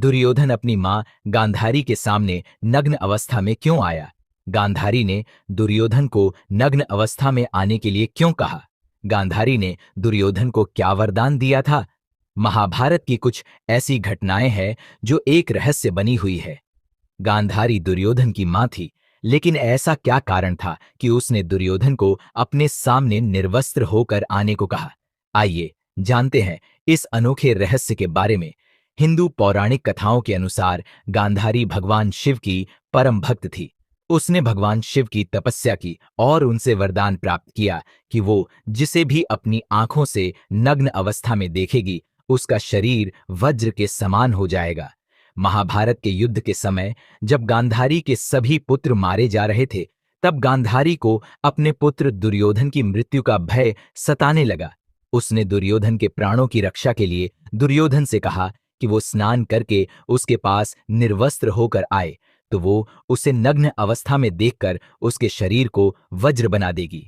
दुर्योधन अपनी मां गांधारी के सामने नग्न अवस्था में क्यों आया? गांधारी ने दुर्योधन को नग्न अवस्था में आने के लिए क्यों कहा? गांधारी ने दुर्योधन को क्या वरदान दिया था? महाभारत की कुछ ऐसी घटनाएं हैं जो एक रहस्य बनी हुई है। गांधारी दुर्योधन की मां थी, लेकिन ऐसा क्या कारण था कि उसने दुर्योधन को अपने सामने निर्वस्त्र होकर आने को कहा? आइए जानते हैं इस अनोखे रहस्य के बारे में। हिंदू पौराणिक कथाओं के अनुसार गांधारी भगवान शिव की परम भक्त थी। उसने भगवान शिव की तपस्या की और उनसे वरदान प्राप्त किया कि वो जिसे भी अपनी आंखों से नग्न अवस्था में देखेगी, उसका शरीर वज्र के समान हो जाएगा। महाभारत के युद्ध के समय जब गांधारी के सभी पुत्र मारे जा रहे थे, तब गांधारी को अपने पुत्र दुर्योधन की मृत्यु का भय सताने लगा। उसने दुर्योधन के प्राणों की रक्षा के लिए दुर्योधन से कहा कि वो स्नान करके उसके पास निर्वस्त्र होकर आए, तो वो उसे नग्न अवस्था में देखकर उसके शरीर को वज्र बना देगी।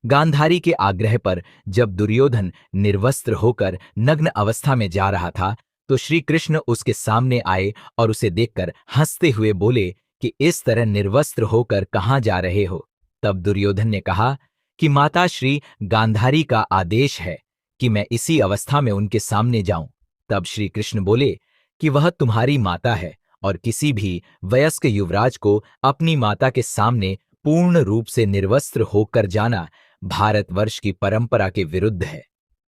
गांधारी के आग्रह पर जब दुर्योधन निर्वस्त्र होकर नग्न अवस्था में जा रहा था, तो श्री कृष्ण उसके सामने आए और उसे देखकर हंसते हुए बोले कि इस तरह निर्वस्त्र होकर कहां जा रहे हो? तब दुर्योधन ने कहा कि माता श्री गांधारी का आदेश है कि मैं इसी अवस्था में उनके सामने जाऊं। तब श्री कृष्ण बोले कि वह तुम्हारी माता है और किसी भी वयस्क युवराज को अपनी माता के सामने पूर्ण रूप से निर्वस्त्र होकर जाना भारतवर्ष की परंपरा के विरुद्ध है।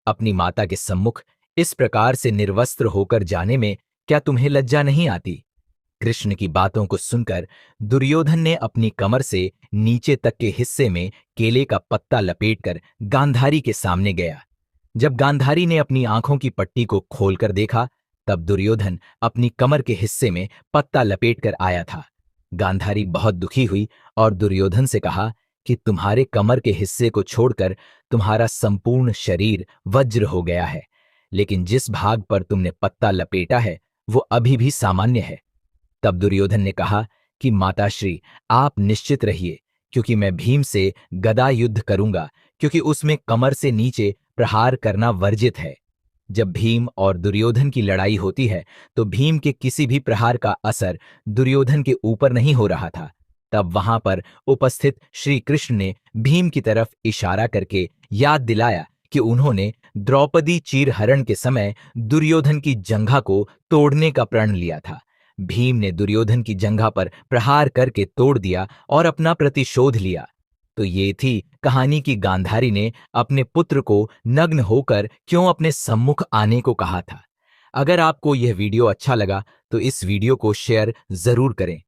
अपनी माता के सम्मुख इस प्रकार से निर्वस्त्र होकर जाने में क्या तुम्हें लज्जा नहीं आती? कृष्ण की बातों को सुनकर दुर्योधन ने अपनी कमर से नीचे तक के हिस्से में केले का पत्ता लपेटकर गांधारी के सामने गया। जब गांधारी ने अपनी आंखों की पट्टी को खोलकर देखा, तब दुर्योधन अपनी कमर के हिस्से में पत्ता लपेटकर आया था। गांधारी बहुत दुखी हुई और दुर्योधन से कहा कि तुम्हारे कमर के हिस्से को छोड़कर तुम्हारा संपूर्ण शरीर वज्र हो गया है, लेकिन जिस भाग पर तुमने पत्ता लपेटा है वो अभी भी सामान्य है। तब दुर्योधन ने कहा कि माताश्री, आप निश्चित रहिए, क्योंकि मैं भीम से गदा युद्ध करूंगा, क्योंकि उसमें कमर से नीचे प्रहार करना वर्जित है। जब भीम और दुर्योधन की लड़ाई होती है तो भीम के किसी भी प्रहार का असर दुर्योधन के ऊपर नहीं हो रहा था। तब वहां पर उपस्थित श्री कृष्ण ने भीम की तरफ इशारा करके याद दिलाया कि उन्होंने द्रौपदी चीरहरण के समय दुर्योधन की जंघा को तोड़ने का प्रण लिया था। भीम ने दुर्योधन की जंघा पर प्रहार करके तोड़ दिया और अपना प्रतिशोध लिया। तो ये थी कहानी की गांधारी ने अपने पुत्र को नग्न होकर क्यों अपने सम्मुख आने को कहा था। अगर आपको यह वीडियो अच्छा लगा तो इस वीडियो को शेयर जरूर करें।